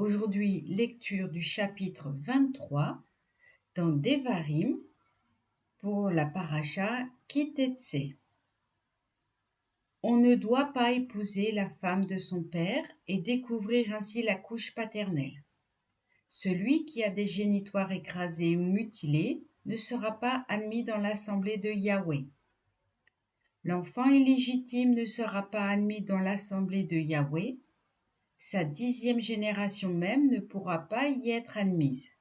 Aujourd'hui, lecture du chapitre 23 dans Devarim pour la paracha Ki-Tetsé. On ne doit pas épouser la femme de son père et découvrir ainsi la couche paternelle. Celui qui a des génitoires écrasés ou mutilés ne sera pas admis dans l'assemblée de Yahweh. L'enfant illégitime ne sera pas admis dans l'assemblée de Yahweh. Sa 10e génération même ne pourra pas y être admise.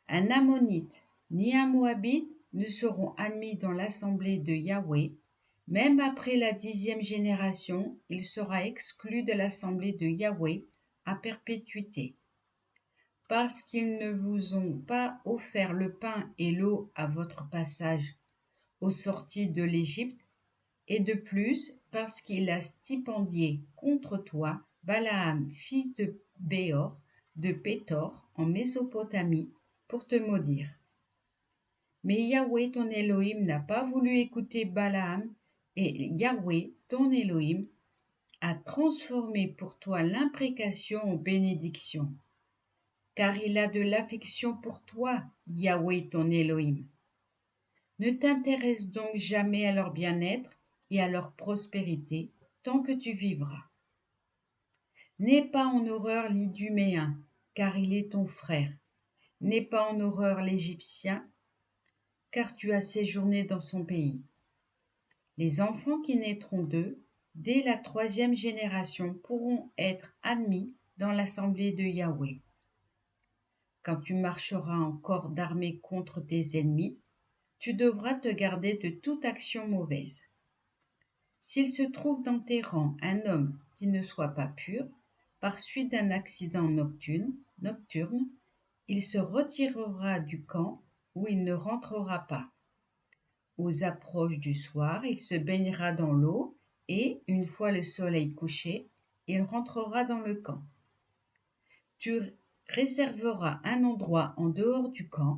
Un Ammonite ni un Moabite ne seront admis dans l'assemblée de Yahweh. Même après la 10e génération, il sera exclu de l'assemblée de Yahweh à perpétuité. Parce qu'ils ne vous ont pas offert le pain et l'eau à votre passage aux sorties de l'Égypte, et de plus parce qu'il a stipendié contre toi Balaam, fils de Béor, de Pétor, en Mésopotamie, pour te maudire. Mais Yahweh ton Elohim n'a pas voulu écouter Balaam, et Yahweh ton Elohim a transformé pour toi l'imprécation en bénédiction. Car il a de l'affection pour toi, Yahweh ton Elohim. Ne t'intéresse donc jamais à leur bien-être et à leur prospérité tant que tu vivras. N'aie pas en horreur l'Iduméen, car il est ton frère. N'aie pas en horreur l'Égyptien, car tu as séjourné dans son pays. Les enfants qui naîtront d'eux, dès la 3e génération, pourront être admis dans l'assemblée de Yahweh. Quand tu marcheras en corps d'armée contre tes ennemis, tu devras te garder de toute action mauvaise. S'il se trouve dans tes rangs un homme qui ne soit pas pur, par suite d'un accident nocturne, il se retirera du camp où il ne rentrera pas. Aux approches du soir, il se baignera dans l'eau et, une fois le soleil couché, il rentrera dans le camp. Tu réserveras un endroit en dehors du camp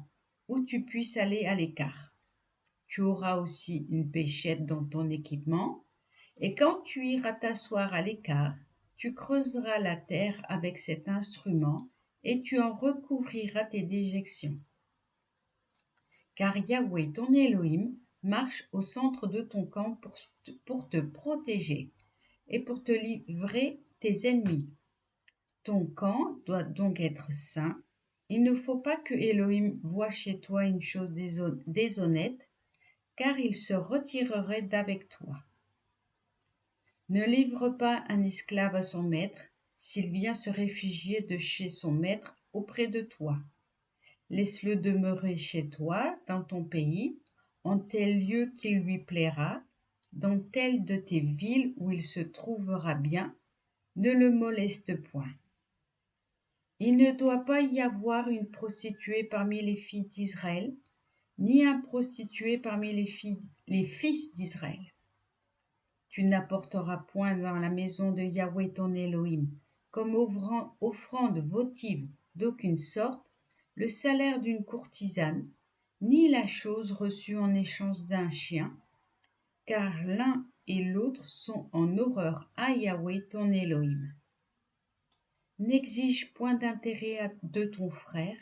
où tu puisses aller à l'écart. Tu auras aussi une pêchette dans ton équipement, et quand tu iras t'asseoir à l'écart, tu creuseras la terre avec cet instrument et tu en recouvriras tes déjections. Car Yahweh ton Elohim marche au centre de ton camp pour te protéger et pour te livrer tes ennemis. Ton camp doit donc être saint. Il ne faut pas que Elohim voie chez toi une chose déshonnête, car il se retirerait d'avec toi. Ne livre pas un esclave à son maître s'il vient se réfugier de chez son maître auprès de toi. Laisse-le demeurer chez toi, dans ton pays, en tel lieu qu'il lui plaira, dans telle de tes villes où il se trouvera bien. Ne le moleste point. Il ne doit pas y avoir une prostituée parmi les filles d'Israël, ni un prostitué parmi les fils d'Israël. Tu n'apporteras point dans la maison de Yahweh ton Elohim, comme offrande votive d'aucune sorte, le salaire d'une courtisane, ni la chose reçue en échange d'un chien, car l'un et l'autre sont en horreur à Yahweh ton Elohim. N'exige point d'intérêt de ton frère,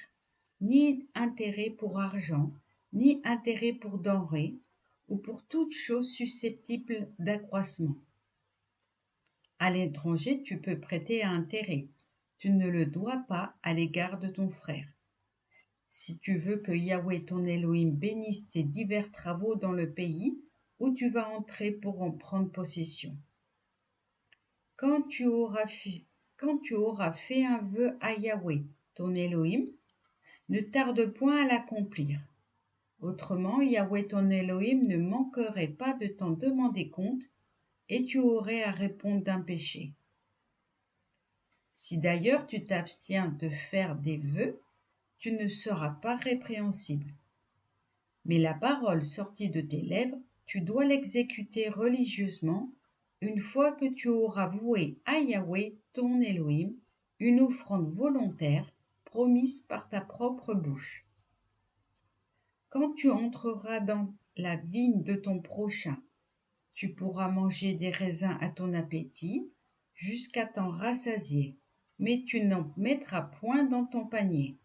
ni intérêt pour argent, ni intérêt pour denrées, ou pour toute chose susceptible d'accroissement. À l'étranger, tu peux prêter à intérêt. Tu ne le dois pas à l'égard de ton frère. Si tu veux que Yahweh ton Elohim bénisse tes divers travaux dans le pays où tu vas entrer pour en prendre possession. Quand tu auras fait un vœu à Yahweh ton Elohim, ne tarde point à l'accomplir. Autrement, Yahweh ton Elohim ne manquerait pas de t'en demander compte et tu aurais à répondre d'un péché. Si d'ailleurs tu t'abstiens de faire des vœux, tu ne seras pas répréhensible. Mais la parole sortie de tes lèvres, tu dois l'exécuter religieusement une fois que tu auras voué à Yahweh ton Elohim une offrande volontaire promise par ta propre bouche. Quand tu entreras dans la vigne de ton prochain, tu pourras manger des raisins à ton appétit jusqu'à t'en rassasier. mais tu n'en mettras point dans ton panier.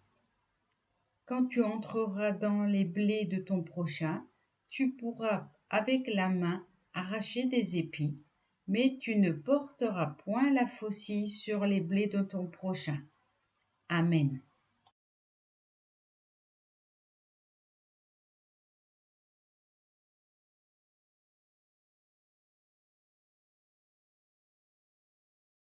Quand tu entreras dans les blés de ton prochain, tu pourras avec la main arracher des épis, mais tu ne porteras point la faucille sur les blés de ton prochain. Amen.